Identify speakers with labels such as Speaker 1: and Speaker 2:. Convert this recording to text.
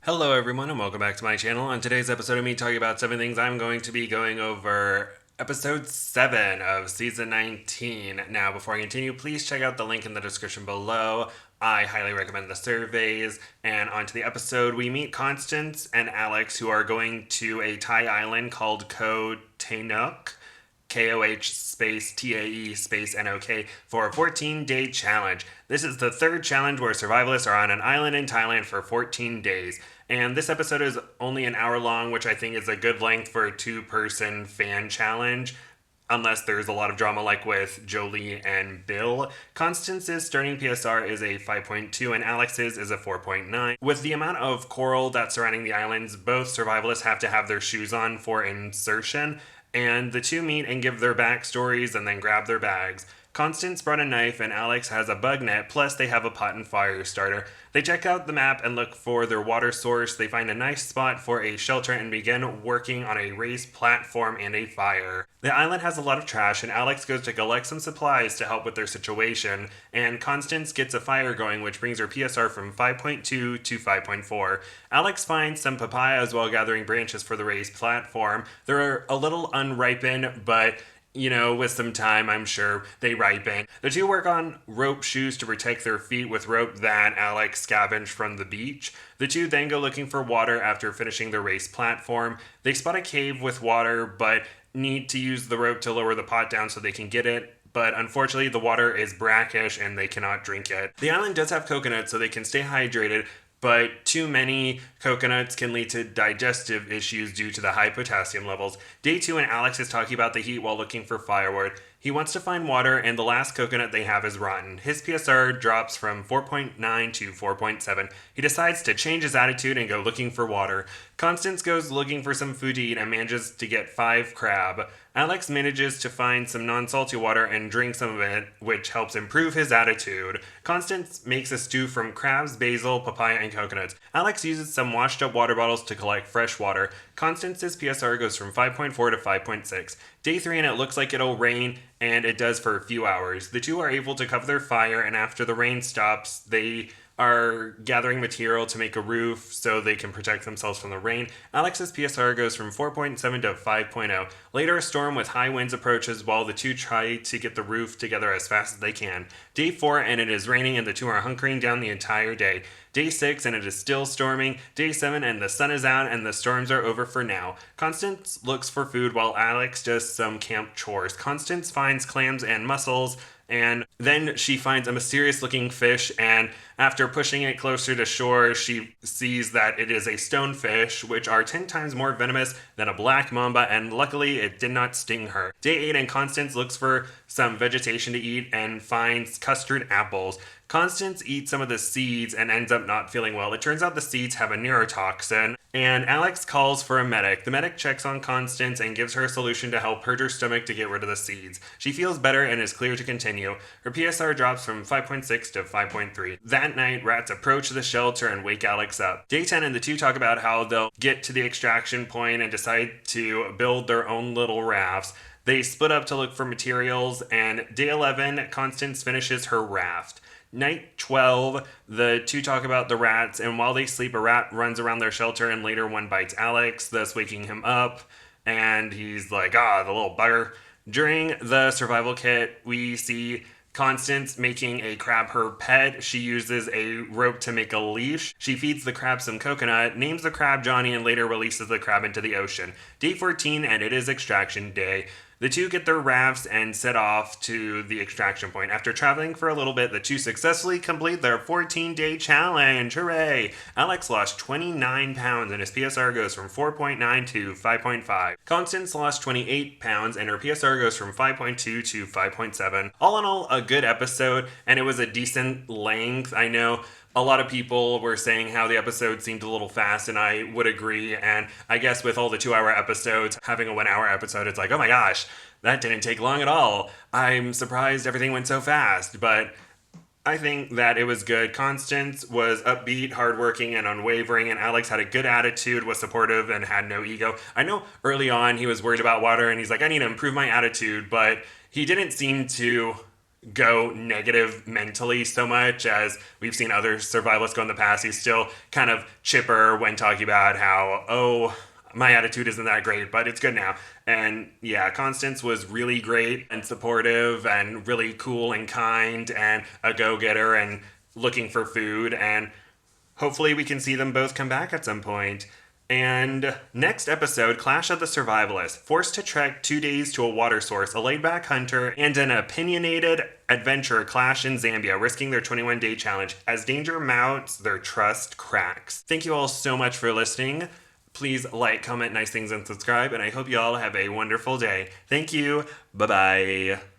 Speaker 1: Hello everyone and welcome back to my channel. On today's episode of me talking about 7 things, I'm going to be going over episode 7 of season 19. Now before I continue, please check out the link in the description below. I highly recommend the surveys. And onto the episode, we meet Constance and Alex, who are going to a Thai island called Koh Tanook, KOH space TAE space NOK, for a 14-day challenge. This is the third challenge where survivalists are on an island in Thailand for 14 days. And this episode is only an hour long, which I think is a good length for a two-person fan challenge, unless there's a lot of drama like with Jolie and Bill. Constance's starting PSR is a 5.2 and Alex's is a 4.9. With the amount of coral that's surrounding the islands, both survivalists have to have their shoes on for insertion, and the two meet and give their backstories and then grab their bags. Constance brought a knife and Alex has a bug net, plus they have a pot and fire starter. They check out the map and look for their water source. They find a nice spot for a shelter and begin working on a raised platform and a fire. The island has a lot of trash and Alex goes to collect some supplies to help with their situation, and Constance gets a fire going, which brings her PSR from 5.2 to 5.4. Alex finds some papayas while gathering branches for the raised platform. They're a little unripened, but with some time, I'm sure they ripen. The two work on rope shoes to protect their feet with rope that Alex scavenged from the beach. The two then go looking for water after finishing their race platform. They spot a cave with water, but need to use the rope to lower the pot down so they can get it. But unfortunately, the water is brackish and they cannot drink it. The island does have coconuts, so they can stay hydrated, but too many coconuts can lead to digestive issues due to the high potassium levels. Day 2 and Alex is talking about the heat while looking for firewood. He wants to find water and the last coconut they have is rotten. His PSR drops from 4.9 to 4.7. He decides to change his attitude and go looking for water. Constance goes looking for some food to eat and manages to get 5 crab. Alex manages to find some non-salty water and drink some of it, which helps improve his attitude. Constance makes a stew from crabs, basil, papaya, and coconuts. Alex uses some washed up water bottles to collect fresh water. Constance's PSR goes from 5.4 to 5.6. Day 3 and it looks like it'll rain, and it does for a few hours. The two are able to cover their fire, and after the rain stops, they are gathering material to make a roof so they can protect themselves from the rain. Alex's PSR goes from 4.7 to 5.0. Later, a storm with high winds approaches while the two try to get the roof together as fast as they can. Day 4 and it is raining and the two are hunkering down the entire day. Day 6 and it is still storming. Day 7 and the sun is out and the storms are over for now. Constance looks for food while Alex does some camp chores. Constance finds clams and mussels, and then she finds a mysterious looking fish, and after pushing it closer to shore, she sees that it is a stonefish, which are 10 times more venomous than a black mamba, and luckily it did not sting her. Day 8 and Constance looks for some vegetation to eat and finds custard apples. Constance eats some of the seeds and ends up not feeling well. It turns out the seeds have a neurotoxin, and Alex calls for a medic. The medic checks on Constance and gives her a solution to help hurt her stomach to get rid of the seeds. She feels better and is clear to continue. Her PSR drops from 5.6 to 5.3. That night, rats approach the shelter and wake Alex up. Day 10 and the two talk about how they'll get to the extraction point and decide to build their own little rafts. They split up to look for materials, and day 11, Constance finishes her raft. Night 12, the two talk about the rats, and while they sleep, a rat runs around their shelter, and later one bites Alex, thus waking him up, and he's like, the little bugger. During the survival kit, we see Constance making a crab her pet. She uses a rope to make a leash. She feeds the crab some coconut, names the crab Johnny, and later releases the crab into the ocean. Day 14, and it is extraction day. The two get their rafts and set off to the extraction point. After traveling for a little bit, the two successfully complete their 14-day challenge. Hooray! Alex lost 29 pounds and his PSR goes from 4.9 to 5.5. Constance lost 28 pounds and her PSR goes from 5.2 to 5.7. All in all, a good episode, and it was a decent length. I know a lot of people were saying how the episode seemed a little fast, and I would agree. And I guess with all the 2-hour episodes, having a 1-hour episode, it's like, oh my gosh, that didn't take long at all. I'm surprised everything went so fast, but I think that it was good. Constance was upbeat, hardworking, and unwavering, and Alex had a good attitude, was supportive, and had no ego. I know early on he was worried about water, and he's like, I need to improve my attitude, but he didn't seem to go negative mentally so much as we've seen other survivalists go in the past. He's still kind of chipper when talking about how, oh, my attitude isn't that great, but it's good now. And yeah, Constance was really great and supportive and really cool and kind and a go-getter and looking for food. And hopefully we can see them both come back at some point. And next episode, Clash of the Survivalists. Forced to trek 2 days to a water source, a laid-back hunter and an opinionated adventurer clash in Zambia, risking their 21-day challenge. As danger mounts, their trust cracks. Thank you all so much for listening. Please like, comment nice things, and subscribe. And I hope you all have a wonderful day. Thank you. Bye-bye.